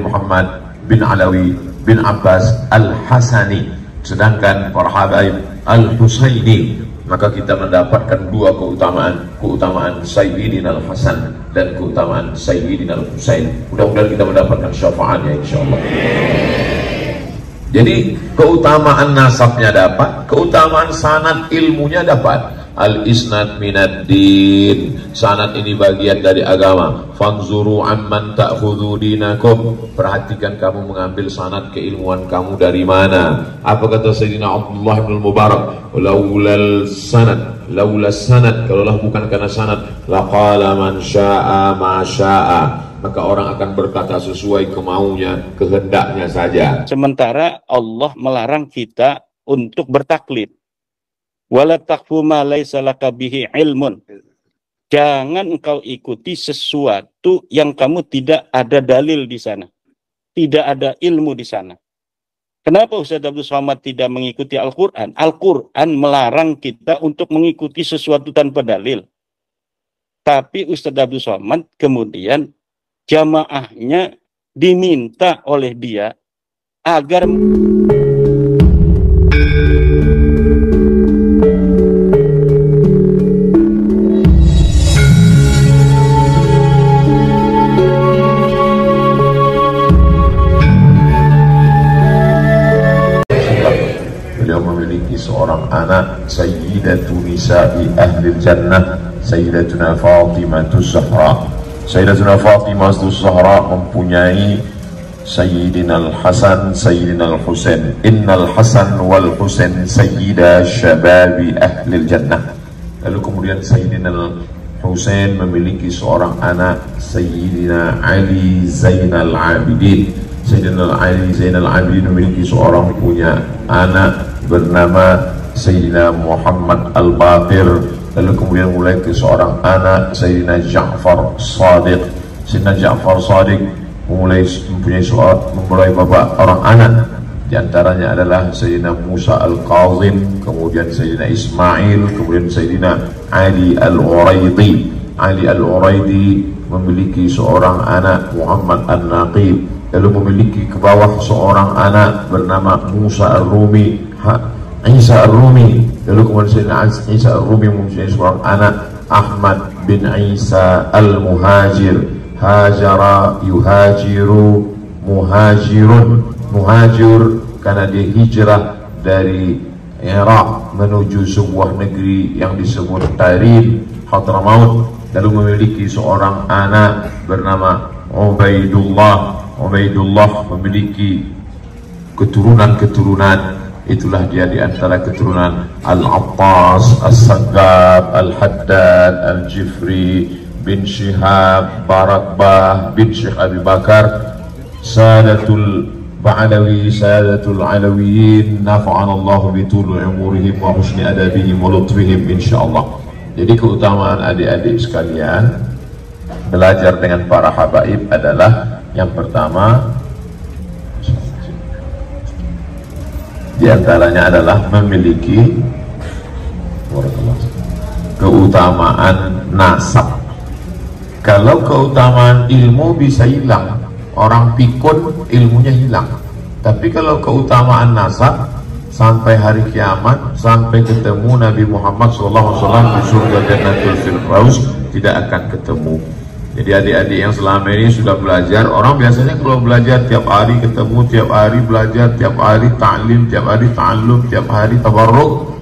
Muhammad bin Alawi bin Abbas Al-Hasani, sedangkan para habaib Al-Husaini, maka kita mendapatkan dua keutamaan Sayyidina Al-Hasan dan keutamaan Sayyidina Al-Husain. Mudah-mudahan kita mendapatkan syafaatnya insyaallah. Jadi keutamaan nasabnya dapat, keutamaan sanad ilmunya dapat. Al-isnad minad din, sanad ini bagian dari agama. Fanzuru amman ta'khudhu dinakum, perhatikan kamu mengambil sanad keilmuan kamu dari mana. Apa kata Sayyidina Abdullah bin Mubarak? Laulas sanad, kalaulah bukan karena sanad, laqala man syaa ma syaa, maka orang akan berkata sesuai kemaunya, kehendaknya saja. Sementara Allah melarang kita untuk bertaklid. Wala taqfu ma laisa laka bihi ilmun. Jangan engkau ikuti sesuatu yang kamu tidak ada dalil di sana, tidak ada ilmu di sana. Kenapa Ustaz Abdul Somad tidak mengikuti Al-Quran? Al-Quran melarang kita untuk mengikuti sesuatu tanpa dalil. Tapi Ustaz Abdul Somad kemudian jamaahnya diminta oleh dia agar seorang anak Sayyidatu Nisa'i Ahlil Jannah, Sayyidatuna Fatimatus Zahra. Sayyidatuna Fatimatus Zahra mempunyai Sayyidina Al-Hasan, Sayyidina Al-Husain. Innal Hasan wal Husain Sayyida Syababi Ahlil Jannah. Lalu kemudian Sayyidina Al-Husain memiliki seorang anak Sayyidina Ali Zainal Abidin. Sayyidina Ali Zainal Abidin memiliki seorang punya anak bernama Sayyidina Muhammad Al-Baqir. Lalu kemudian mulai ke seorang anak Sayyidina Ja'far Shadiq. Sayyidina Ja'far Shadiq mempunyai bapak orang anak. Di antaranya adalah Sayyidina Musa Al-Kazim, kemudian Sayyidina Ismail, kemudian Sayyidina Ali Al-Uraidi. Ali Al-Uraidi memiliki seorang anak Muhammad An-Naqib. Lalu memiliki ke bawah seorang anak bernama Musa Ar-Rumi, Isa Ar-Rumi. Lalu kemudian Isa Ar-Rumi mempunyai seorang anak Ahmad bin Isa Al-Muhajir. Hajara yuhajiru, muhajirun, muhajir karena dia hijrah dari Irak menuju sebuah negeri yang disebut Tarim, Hadramaut. Lalu memiliki seorang anak bernama Ubaidullah. Ubaidullah memiliki keturunan-keturunan. Itulah dia di antara keturunan Al-Attas, As-Saggab, Al-Haddad, Al-Jifri, bin Shihab, Barakbah, bin Syekh Abi Bakar, Sadatul Ba'alawi, Sadatul Alawiyin, nafa'anallahu bitulu umurihim wa husni adabihim wa lutfihim insyaallah. Jadi keutamaan adik-adik sekalian belajar dengan para habaib adalah yang pertama di antaranya adalah memiliki keutamaan nasab. Kalau keutamaan ilmu bisa hilang, orang pikun ilmunya hilang. Tapi kalau keutamaan nasab, sampai hari kiamat, sampai ketemu Nabi Muhammad SAW di surga Jannatul Firdaus, tidak akan ketemu. Jadi adik-adik yang selama ini sudah belajar, orang biasanya kalau belajar tiap hari ketemu, tiap hari belajar, tiap hari ta'lim, tiap hari ta'allum, tiap hari tabarruk,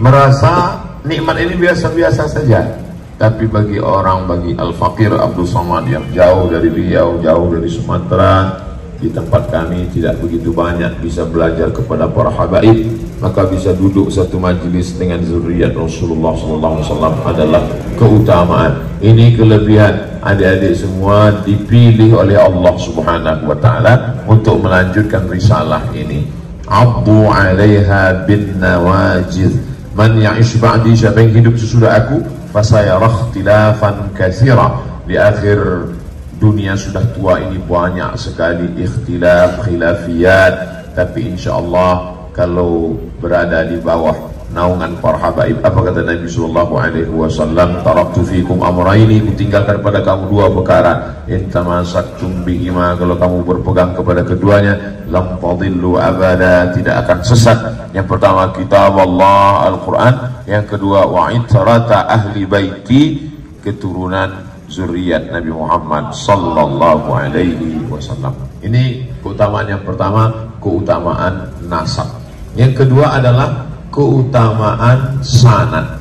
merasa nikmat ini biasa-biasa saja. Tapi bagi Al-Faqir Abdul Somad yang jauh dari Riau, jauh dari Sumatera, di tempat kami tidak begitu banyak bisa belajar kepada para habaib, maka bisa duduk satu majelis dengan zuriat Rasulullah SAW adalah keutamaan. Ini kelebihan adik-adik semua dipilih oleh Allah Subhanahu wa Ta'ala untuk melanjutkan risalah ini. Abdu 'alaiha bin nawajiz, man ya'ish ba'di, siapa yang hidup sesudah aku, fasayara ikhtilafan katsira. Di akhir dunia sudah tua ini banyak sekali ikhtilaf, khilafiyat, tapi insyaallah kalau berada di bawah naungan para habaib. Apa kata Nabi sallallahu alaihi wasallam? Taraktu fikum amraini, kutinggalkan pada kamu dua perkara. In tamassaktum bihima, kalau kamu berpegang kepada keduanya, lam tadillu abada, tidak akan sesat. Yang pertama kitab Allah Al-Quran, yang kedua wa itrata ahli baiti, keturunan zuriat Nabi Muhammad sallallahu alaihi wasallam. Ini keutamaan yang pertama, keutamaan nasab. Yang kedua adalah keutamaan sanad.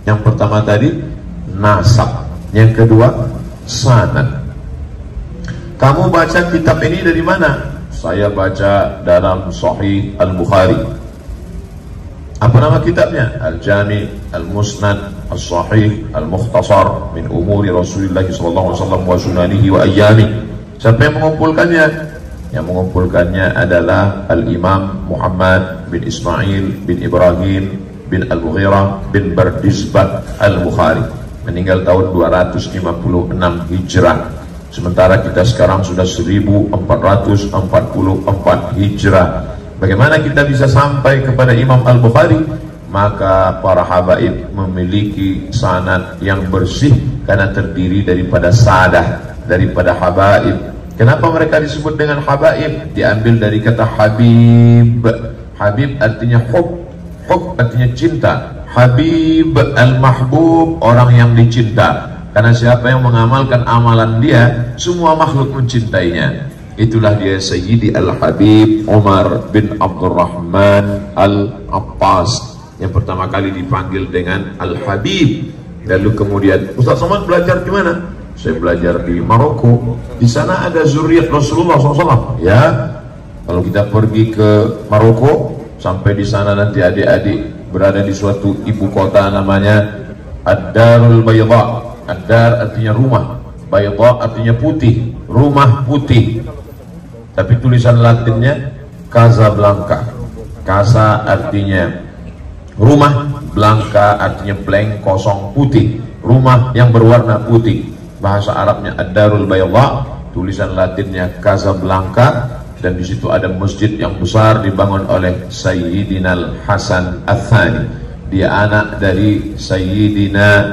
Yang pertama tadi nasab, yang kedua sanad. Kamu baca kitab ini dari mana? Saya baca dalam Sahih Al-Bukhari. Apa nama kitabnya? Al-Jami, Al-Musnad, Al-Sahih, Al-Mukhtasar min umuri Rasulullah sallallahu alaihi wasallam wa sunanihi wa ayyami. Siapa yang mengumpulkannya? Yang mengumpulkannya adalah Al-Imam Muhammad bin Ismail bin Ibrahim bin Al-Mughirah bin Bardizbah Al-Bukhari, meninggal tahun 256 Hijrah. Sementara kita sekarang sudah 1444 Hijrah. Bagaimana kita bisa sampai kepada Imam Al-Bukhari? Maka para habaib memiliki sanad yang bersih karena terdiri daripada sadah, daripada habaib. Kenapa mereka disebut dengan habaib? Diambil dari kata habib. Habib artinya hub, hub artinya cinta. Habib al-mahbub, orang yang dicinta. Karena siapa yang mengamalkan amalan dia, semua makhluk mencintainya. Itulah dia Sayyidi Al-Habib Umar bin Abdurrahman Al-Abbas, yang pertama kali dipanggil dengan Al-Habib. Lalu kemudian, Ustaz Somad belajar di mana? Saya belajar di Maroko. Di sana ada zuriat Rasulullah SAW. Ya, kalau kita pergi ke Maroko, sampai di sana nanti adik-adik berada di suatu ibu kota namanya Ad-Darul Bayda. Ad-Dar artinya rumah, Bayda artinya putih, rumah putih. Tapi tulisan Latinnya Casablanca. Casa artinya rumah, Blanca artinya blank, kosong, putih. Rumah yang berwarna putih. Bahasa Arabnya Ad-Darul Bayda, tulisan Latinnya Casablanca, dan di situ ada masjid yang besar dibangun oleh Sayyidina Al-Hasan Al-Thani. Dia anak dari Sayyidina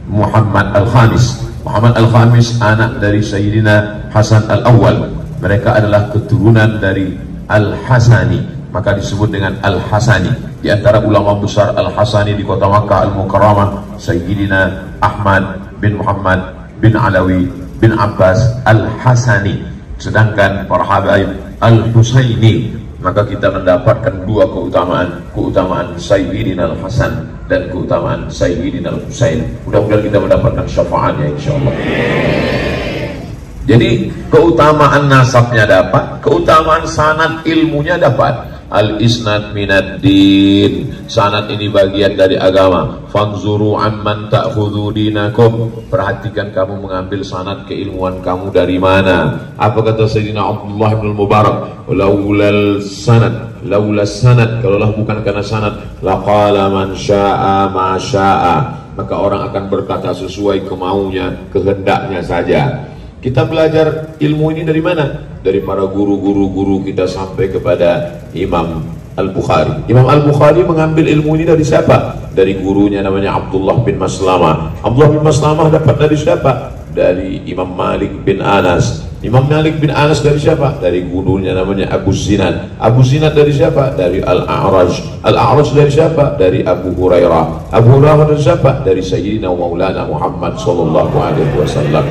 Muhammad Al-Khamis. Muhammad Al-Khamis anak dari Sayyidina Hasan Al-Awwal. Mereka adalah keturunan dari Al-Hasani, maka disebut dengan Al-Hasani. Di antara ulama besar Al-Hasani di kota Makkah Al-Mukarramah, Sayyidina Ahmad bin Muhammad bin Alawi bin Abbas Al-Hasani. Sedangkan para habaib Al-Husaini, maka kita mendapatkan dua keutamaan, keutamaan Sayyidina Al-Hasan dan keutamaan Sayyidina Al-Husain. Mudah-mudahan kita mendapatkan syafaatnya insyaallah. Jadi keutamaan nasabnya dapat, keutamaan sanad ilmunya dapat. Al-isnad minad din, sanad ini bagian dari agama. Fanzuru amman ta'khudhu dinakum, perhatikan kamu mengambil sanad keilmuan kamu dari mana. Apa kata Sayyidina Abdullah bin Mubarak? Laulal sanad, laulas sanad, kalaulah bukan karena sanad, laqala man syaa ma syaa, maka orang akan berkata sesuai kemaunya, kehendaknya saja. Kita belajar ilmu ini dari mana? Dari para guru-guru kita sampai kepada Imam Al-Bukhari. Imam Al-Bukhari mengambil ilmu ini dari siapa? Dari gurunya namanya Abdullah bin Maslamah. Abdullah bin Maslamah dapat dari siapa? Dari Imam Malik bin Anas. Imam Malik bin Anas dari siapa? Dari gurunya namanya Abu Zinad. Abu Zinad dari siapa? Dari Al-A'raj. Al-A'raj dari siapa? Dari Abu Hurairah. Abu Hurairah dari siapa? Dari Sayyidina Maulana Muhammad sallallahu alaihi wasallam.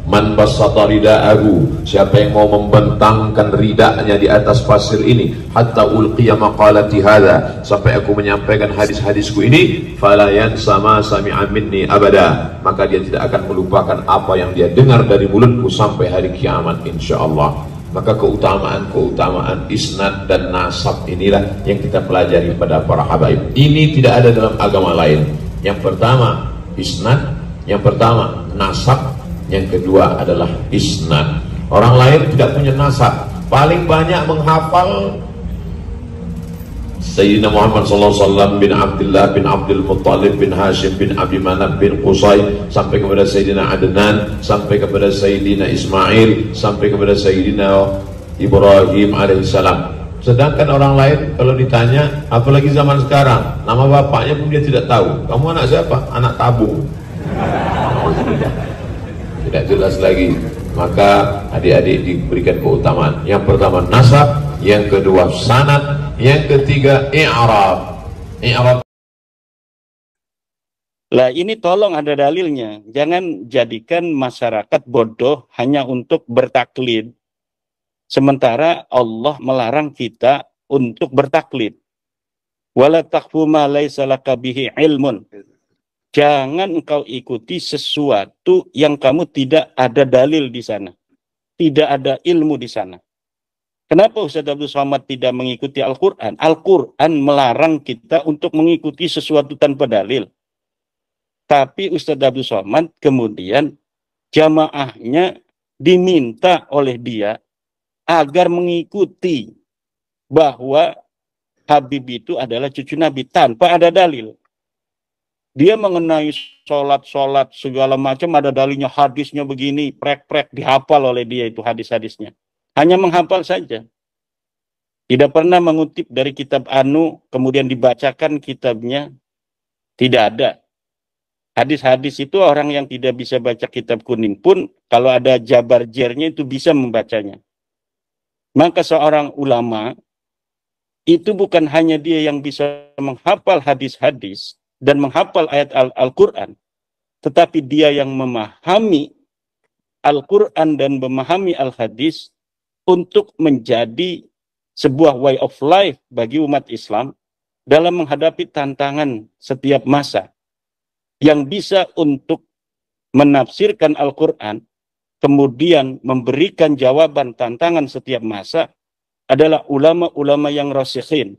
Man bassata rida'ahu, siapa yang mau membentangkan ridaknya di atas pasir ini, hatta ulqiya maqalati hadha, sampai aku menyampaikan hadis-hadisku ini, fala yansa ma sami'a minni abada, maka dia tidak akan melupakan apa yang dia dengar dari mulutku sampai hari kiamat insyaallah. Maka keutamaan isnad dan nasab inilah yang kita pelajari pada para habaib. Ini tidak ada dalam agama lain. Yang pertama isnad, yang pertama nasab, yang kedua adalah isnad. Orang lain tidak punya nasab, paling banyak menghafal Sayyidina Muhammad SAW bin Abdullah bin Abdul Muttalib bin Hashim bin Abi Manaf bin Qusay, sampai kepada Sayyidina Adnan, sampai kepada Sayyidina Ismail, sampai kepada Sayyidina Ibrahim alaihissalam. Sedangkan orang lain kalau ditanya, apalagi zaman sekarang, nama bapaknya pun dia tidak tahu. Kamu anak siapa? Anak tabung. Tidak jelas lagi. Maka adik-adik diberikan keutamaan. Yang pertama nasab, yang kedua sanad, yang ketiga i'rab. I'rab. Lah ini tolong ada dalilnya. Jangan jadikan masyarakat bodoh hanya untuk bertaklid. Sementara Allah melarang kita untuk bertaklid. Wala taqfu ma laisa laka bihi ilmun. Jangan engkau ikuti sesuatu yang kamu tidak ada dalil di sana. Tidak ada ilmu di sana. Kenapa Ustaz Abdul Somad tidak mengikuti Al-Quran? Al-Quran melarang kita untuk mengikuti sesuatu tanpa dalil. Tapi Ustaz Abdul Somad kemudian jamaahnya diminta oleh dia agar mengikuti bahwa Habib itu adalah cucu Nabi tanpa ada dalil. Dia mengenai sholat segala macam ada dalilnya, hadisnya begini, prek-prek dihafal oleh dia itu hadis-hadisnya. Hanya menghafal saja. Tidak pernah mengutip dari kitab Anu, kemudian dibacakan kitabnya. Tidak ada. Hadis-hadis itu orang yang tidak bisa baca kitab kuning pun, kalau ada jabar jernya itu bisa membacanya. Maka seorang ulama, itu bukan hanya dia yang bisa menghafal hadis-hadis, dan menghafal ayat Al-Quran, tetapi dia yang memahami Al-Quran dan memahami Al-Hadis untuk menjadi sebuah way of life bagi umat Islam dalam menghadapi tantangan setiap masa. Yang bisa untuk menafsirkan Al-Quran, kemudian memberikan jawaban tantangan setiap masa adalah ulama-ulama yang rasikhin.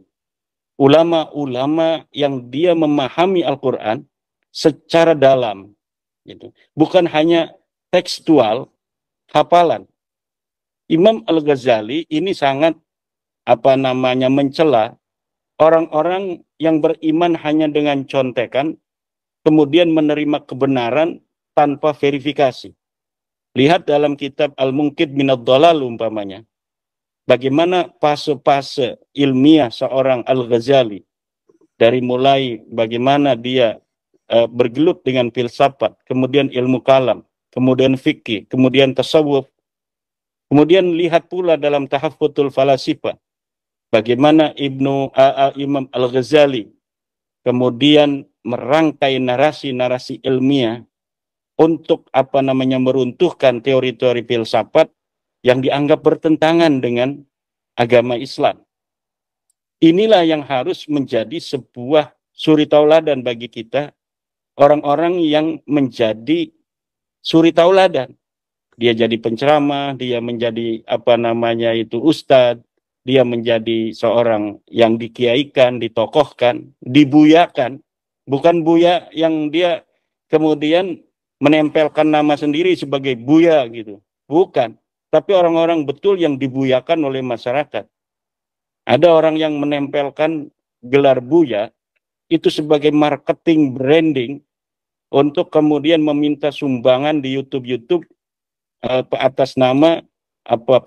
Ulama-ulama yang dia memahami Al-Quran secara dalam, gitu. Bukan hanya tekstual, hafalan. Imam Al-Ghazali ini sangat mencela orang-orang yang beriman hanya dengan contekan, kemudian menerima kebenaran tanpa verifikasi. Lihat dalam kitab Al-Munqidh Minadh Dhalal umpamanya. Bagaimana fase-fase ilmiah seorang Al-Ghazali, dari mulai bagaimana dia bergelut dengan filsafat, kemudian ilmu kalam, kemudian fikih, kemudian tasawuf. Kemudian lihat pula dalam Tahaffutul Falasifah, bagaimana Imam Al-Ghazali kemudian merangkai narasi-narasi ilmiah untuk meruntuhkan teori-teori filsafat yang dianggap bertentangan dengan agama Islam. Inilah yang harus menjadi sebuah suri tauladan bagi kita, orang-orang yang menjadi suri tauladan. Dia jadi penceramah, dia menjadi ustadz, dia menjadi seorang yang dikiaikan, ditokohkan, dibuyakan. Bukan buya yang dia kemudian menempelkan nama sendiri sebagai buya gitu. Bukan. Tapi orang-orang betul yang dibuyakan oleh masyarakat. Ada orang yang menempelkan gelar buya itu sebagai marketing branding untuk kemudian meminta sumbangan di YouTube atas nama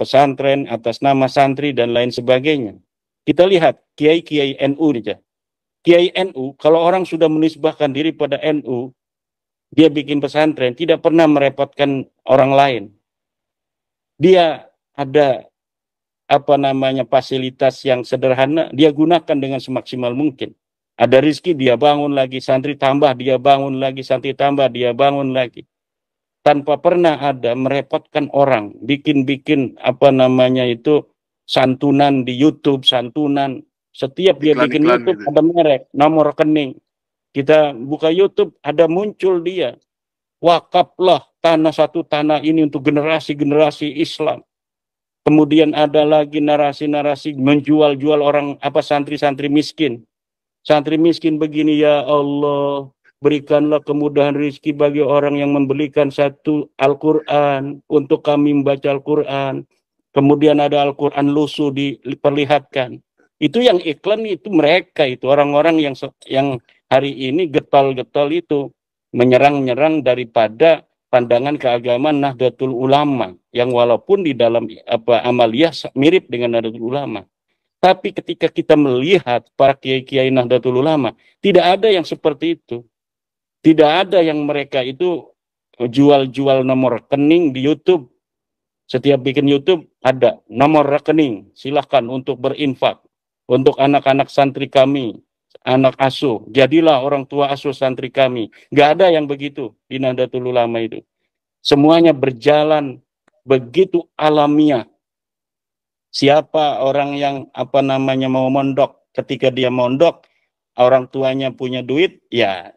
pesantren, atas nama santri dan lain sebagainya. Kita lihat kiai-kiai NU aja. Kiai NU, kalau orang sudah menisbahkan diri pada NU, dia bikin pesantren, tidak pernah merepotkan orang lain. Dia ada fasilitas yang sederhana, dia gunakan dengan semaksimal mungkin. Ada rezeki, dia bangun lagi, santri tambah, dia bangun lagi, santri tambah, dia bangun lagi. Tanpa pernah ada merepotkan orang, bikin santunan di YouTube, santunan. Setiap dia bikin YouTube gitu. Ada merek, nomor rekening. Kita buka YouTube, ada muncul dia. Wakaflah satu tanah ini untuk generasi-generasi Islam. Kemudian ada lagi narasi-narasi menjual-jual orang santri-santri miskin. Santri miskin begini, ya Allah, berikanlah kemudahan rezeki bagi orang yang membelikan satu Al-Quran untuk kami membaca Al-Quran. Kemudian ada Al-Quran lusuh diperlihatkan. Itu yang iklan itu mereka itu orang-orang yang hari ini getol-getol itu menyerang-nyerang daripada pandangan keagamaan Nahdlatul Ulama yang walaupun di dalam amaliyah mirip dengan Nahdlatul Ulama. Tapi ketika kita melihat para kiai-kiai Nahdlatul Ulama, tidak ada yang seperti itu. Tidak ada yang mereka itu jual-jual nomor rekening di YouTube. Setiap bikin YouTube ada nomor rekening. Silahkan untuk berinfak. Untuk anak-anak santri kami, anak asuh. Jadilah orang tua asuh santri kami. Nggak ada yang begitu di Nahdlatul Ulama itu. Semuanya berjalan begitu alamiah. Siapa orang yang mau mondok, ketika dia mondok, orang tuanya punya duit, ya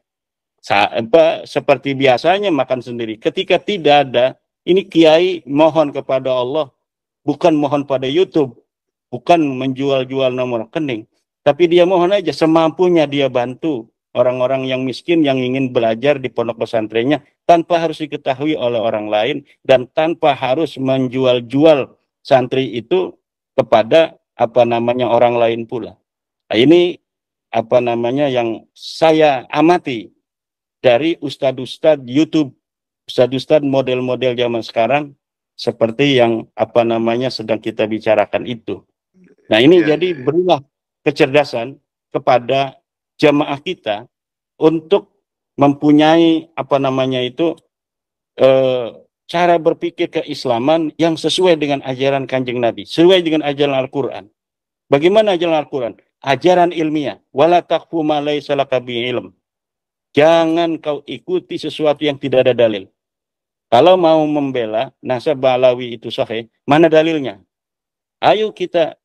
seperti biasanya makan sendiri. Ketika tidak ada, ini kiai mohon kepada Allah, bukan mohon pada YouTube, bukan menjual-jual nomor rekening, tapi dia mohon aja semampunya dia bantu orang-orang yang miskin yang ingin belajar di pondok pesantrennya tanpa harus diketahui oleh orang lain dan tanpa harus menjual-jual santri itu kepada orang lain pula. Nah, ini yang saya amati dari ustadz-ustadz YouTube, ustadz-ustadz model-model zaman sekarang seperti yang sedang kita bicarakan itu. Nah, ini jadi berilah kecerdasan kepada jamaah kita untuk mempunyai cara berpikir keislaman yang sesuai dengan ajaran Kanjeng Nabi, sesuai dengan ajaran Al-Quran. Bagaimana ajaran Al-Quran? Ajaran ilmiah. Wala taqfu ma laysa laka bihi ilm. Jangan kau ikuti sesuatu yang tidak ada dalil. Kalau mau membela nasab Ba'lawi itu sahih, mana dalilnya? Ayo kita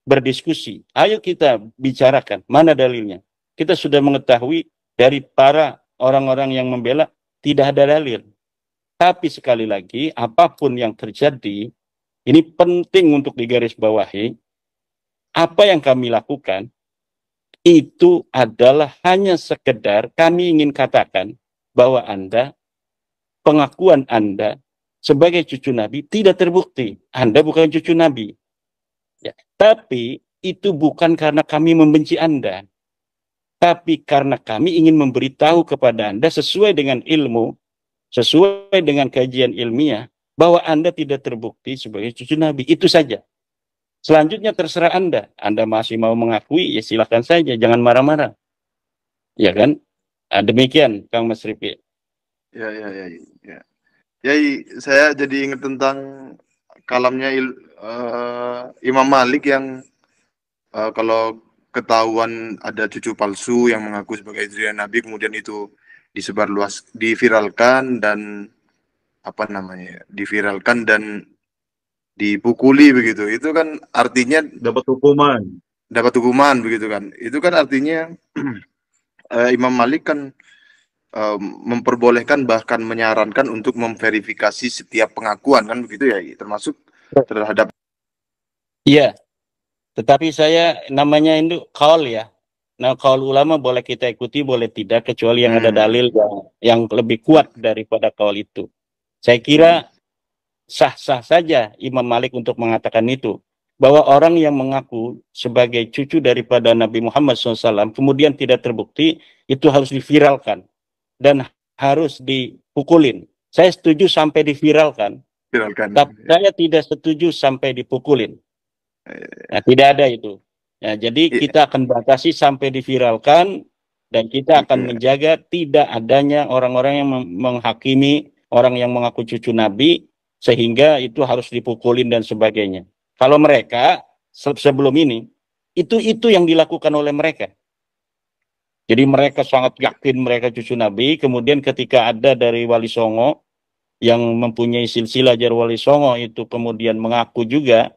berdiskusi. Ayo kita bicarakan mana dalilnya. Kita sudah mengetahui dari para orang-orang yang membela tidak ada dalil. Tapi sekali lagi, apapun yang terjadi, ini penting untuk digarisbawahi. Apa yang kami lakukan itu adalah hanya sekedar kami ingin katakan bahwa pengakuan Anda sebagai cucu Nabi tidak terbukti. Anda bukan cucu Nabi. Ya. Tapi itu bukan karena kami membenci Anda. Tapi karena kami ingin memberitahu kepada Anda sesuai dengan ilmu, sesuai dengan kajian ilmiah, bahwa Anda tidak terbukti sebagai cucu Nabi. Itu saja. Selanjutnya terserah Anda. Anda masih mau mengakui, ya silahkan saja. Jangan marah-marah. Ya kan? Nah, demikian, Kang Mas Rifki. Ya. Ya, saya jadi ingat tentang kalamnya Imam Malik yang kalau ketahuan ada cucu palsu yang mengaku sebagai istri Nabi, kemudian itu diviralkan dan dipukuli begitu. Itu kan artinya dapat hukuman. Begitu kan. Itu kan artinya Imam Malik kan memperbolehkan bahkan menyarankan untuk memverifikasi setiap pengakuan kan begitu ya, termasuk terhadap. Iya. Tetapi saya namanya itu qaul ya. Nah, qaul ulama boleh kita ikuti, boleh tidak, kecuali yang ada dalil yang lebih kuat daripada qaul itu. Saya kira sah-sah saja Imam Malik untuk mengatakan itu. Bahwa orang yang mengaku sebagai cucu daripada Nabi Muhammad SAW kemudian tidak terbukti, itu harus diviralkan. Dan harus dipukulin. Saya setuju sampai diviralkan. Tapi saya tidak setuju sampai dipukulin. Nah, tidak ada itu. Nah, jadi kita akan batasi sampai diviralkan dan kita akan menjaga tidak adanya orang-orang yang menghakimi orang yang mengaku cucu Nabi sehingga itu harus dipukulin dan sebagainya. Kalau mereka sebelum ini itu yang dilakukan oleh mereka. Jadi mereka sangat yakin mereka cucu Nabi. Kemudian ketika ada dari Wali Songo yang mempunyai silsilah jar Wali Songo itu kemudian mengaku juga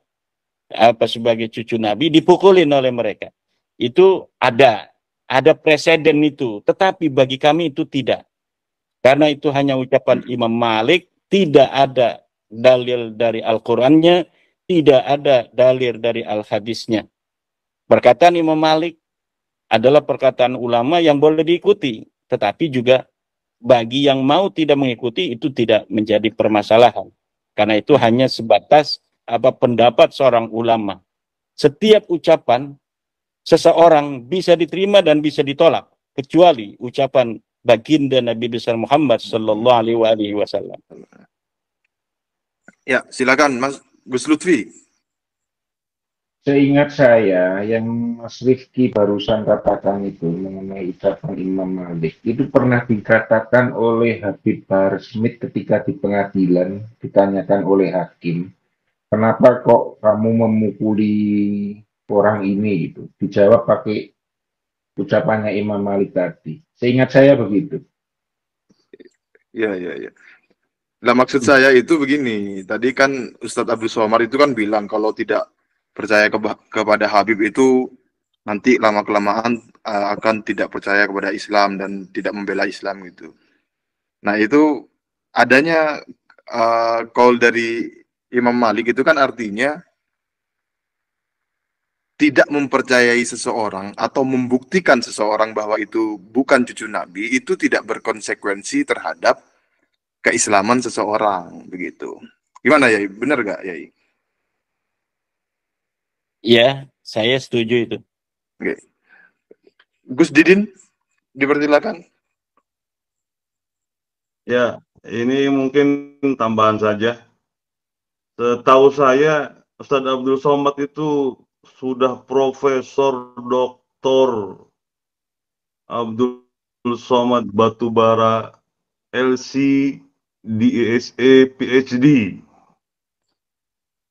sebagai cucu Nabi, dipukulin oleh mereka. Itu ada preseden itu, tetapi bagi kami itu tidak. Karena itu hanya ucapan Imam Malik, tidak ada dalil dari Al-Qur'annya, tidak ada dalil dari Al-Hadisnya. Perkataan Imam Malik adalah perkataan ulama yang boleh diikuti, tetapi juga bagi yang mau tidak mengikuti itu tidak menjadi permasalahan. Karena itu hanya sebatas pendapat seorang ulama. Setiap ucapan seseorang bisa diterima dan bisa ditolak, kecuali ucapan baginda Nabi besar Muhammad sallallahu alaihi wasallam. Ya, silakan Mas Gus Lutfi. Seingat saya, yang Mas Rifki barusan katakan itu mengenai ucapan Imam Malik, itu pernah dikatakan oleh Habib Bahar Smith ketika di pengadilan, ditanyakan oleh hakim, kenapa kok kamu memukuli orang ini gitu. Dijawab pakai ucapannya Imam Malik tadi. Seingat saya begitu. Ya, ya, ya. Nah, maksud saya itu begini. Tadi kan Ustadz Abdul Somad itu kan bilang kalau tidak percaya kepada Habib itu nanti lama-kelamaan akan tidak percaya kepada Islam dan tidak membela Islam gitu. Nah, itu adanya call dari Imam Malik itu kan artinya tidak mempercayai seseorang atau membuktikan seseorang bahwa itu bukan cucu Nabi itu tidak berkonsekuensi terhadap keislaman seseorang begitu. Gimana ya? Benar gak ya? Ya, saya setuju itu. Oke. Gus Didin, dipersilakan. Ya, ini mungkin tambahan saja. Setahu saya, Ustadz Abdul Somad itu sudah Profesor Doktor Abdul Somad Batubara LC DSE PhD.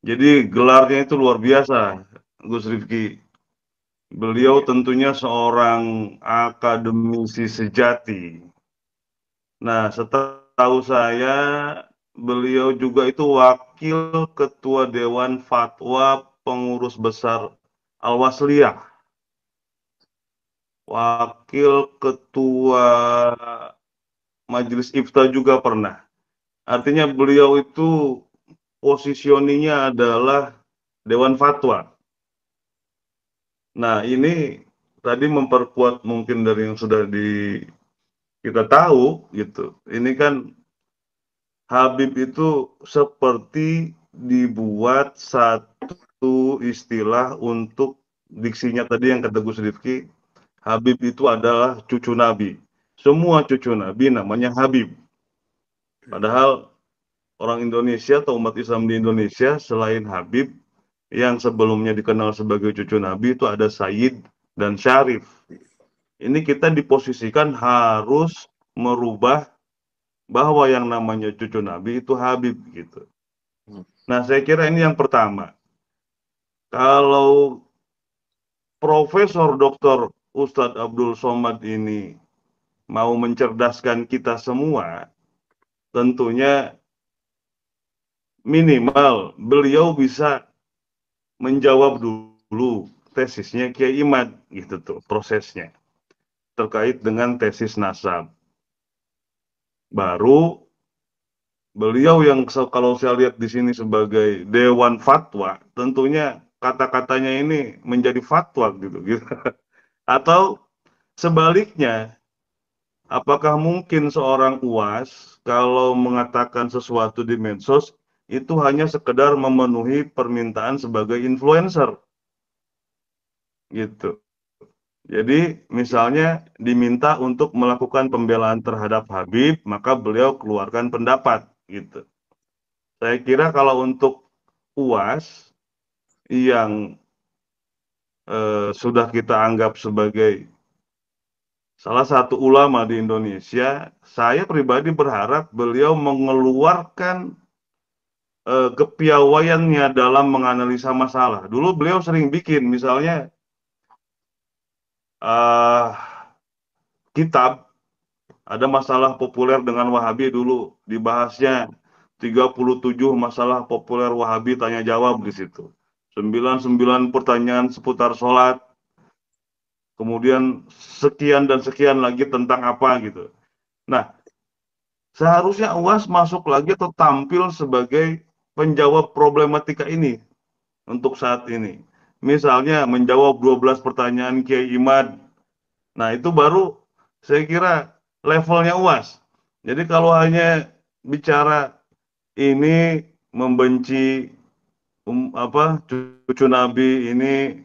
Jadi gelarnya itu luar biasa, Gus Rifki. Beliau tentunya seorang akademisi sejati. Nah, setahu saya beliau juga itu wakil ketua Dewan Fatwa Pengurus Besar Al-Wasliyah, wakil ketua Majelis Ifta juga pernah. Artinya beliau itu positioningnya adalah Dewan Fatwa. Nah, ini tadi memperkuat mungkin dari yang sudah kita tahu gitu. Ini kan Habib itu seperti dibuat satu istilah untuk diksinya tadi yang kata Gus Rifki, Habib itu adalah cucu Nabi. Semua cucu Nabi namanya Habib. Padahal orang Indonesia atau umat Islam di Indonesia selain Habib, yang sebelumnya dikenal sebagai cucu Nabi itu ada Sayyid dan Syarif. Ini kita diposisikan harus merubah bahwa yang namanya cucu Nabi itu Habib gitu. Nah, saya kira ini yang pertama. Kalau Profesor Dr. Ustadz Abdul Somad ini mau mencerdaskan kita semua, tentunya minimal beliau bisa menjawab dulu tesisnya Kiai Imad gitu tuh prosesnya terkait dengan tesis nasab. Baru beliau yang kalau saya lihat di sini sebagai Dewan Fatwa, tentunya kata-katanya ini menjadi fatwa gitu. Atau sebaliknya, apakah mungkin seorang UAS kalau mengatakan sesuatu di medsos itu hanya sekedar memenuhi permintaan sebagai influencer gitu. Jadi misalnya diminta untuk melakukan pembelaan terhadap Habib, maka beliau keluarkan pendapat gitu. Saya kira kalau untuk UAS yang sudah kita anggap sebagai salah satu ulama di Indonesia, saya pribadi berharap beliau mengeluarkan kepiawaiannya dalam menganalisa masalah. Dulu beliau sering bikin misalnya kitab, ada masalah populer dengan Wahabi dulu dibahasnya 37 masalah populer Wahabi tanya jawab di situ. 99 pertanyaan seputar sholat, kemudian sekian dan sekian lagi tentang apa gitu. Nah, seharusnya UAS masuk lagi atau tampil sebagai penjawab problematika ini untuk saat ini. Misalnya menjawab 12 pertanyaan Kiai Imad. Nah, itu baru saya kira levelnya UAS. Jadi kalau hanya bicara ini membenci cucu Nabi, ini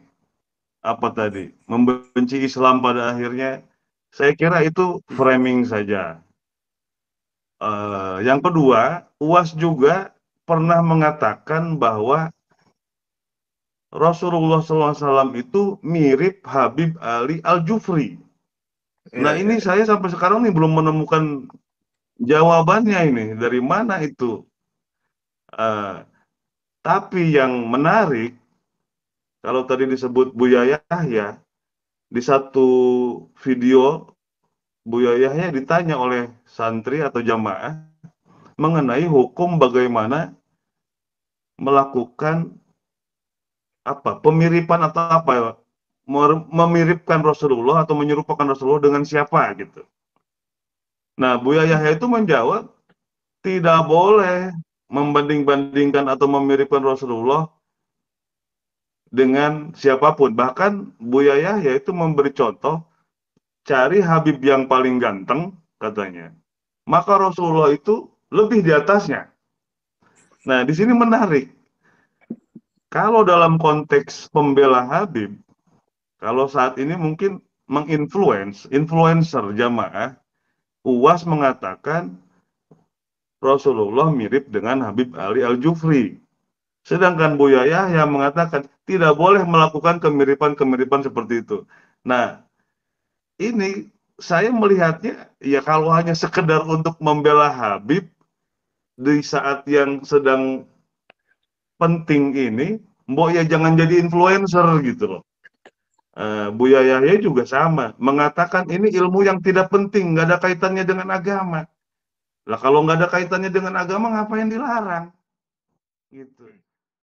apa tadi? Membenci Islam pada akhirnya, saya kira itu framing saja. Yang kedua, UAS juga pernah mengatakan bahwa Rasulullah SAW itu mirip Habib Ali Al-Jufri. Nah, Iya, ini iya. saya sampai sekarang nih belum menemukan jawabannya ini, dari mana itu. Tapi yang menarik, kalau tadi disebut Buya Yahya, di satu video Buya Yahya ditanya oleh santri atau jamaah mengenai hukum bagaimana melakukan pemiripan atau memiripkan Rasulullah atau menyerupakan Rasulullah dengan siapa gitu. Nah, Buya Yahya itu menjawab, tidak boleh membanding-bandingkan atau memiripkan Rasulullah dengan siapapun. Bahkan Buya Yahya itu memberi contoh, cari Habib yang paling ganteng, katanya. Maka Rasulullah itu lebih di atasnya. Nah, di sini menarik. Kalau dalam konteks pembela Habib, kalau saat ini mungkin influencer jamaah, UAS mengatakan Rasulullah mirip dengan Habib Ali Al-Jufri. Sedangkan Buya Yahya mengatakan tidak boleh melakukan kemiripan-kemiripan seperti itu. Nah, ini saya melihatnya ya kalau hanya sekedar untuk membela Habib di saat yang sedang penting ini, mbok ya jangan jadi influencer gitu loh. Buya Yahya juga sama, mengatakan ini ilmu yang tidak penting, nggak ada kaitannya dengan agama. Lah kalau nggak ada kaitannya dengan agama, ngapain dilarang? Gitu.